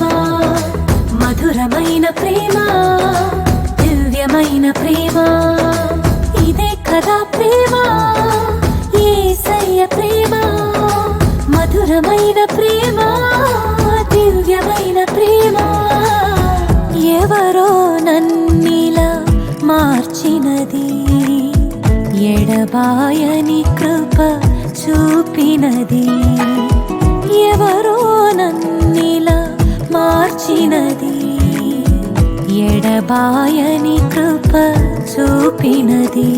ప్రేమ, మధురమైన ప్రేమ, దివ్యమైన ప్రేమ, ఇదే కదా ప్రేమ, యేసయ్య ప్రేమ, మధురమైన ప్రేమ, దివ్యమైన ప్రేమ. ఎవరో నన్నిలా మార్చినది, ఎడబాయని కృప చూపినది. ఎవరో నన్నిలా మార్చినది, ఎడబాయని కృప చూపినది.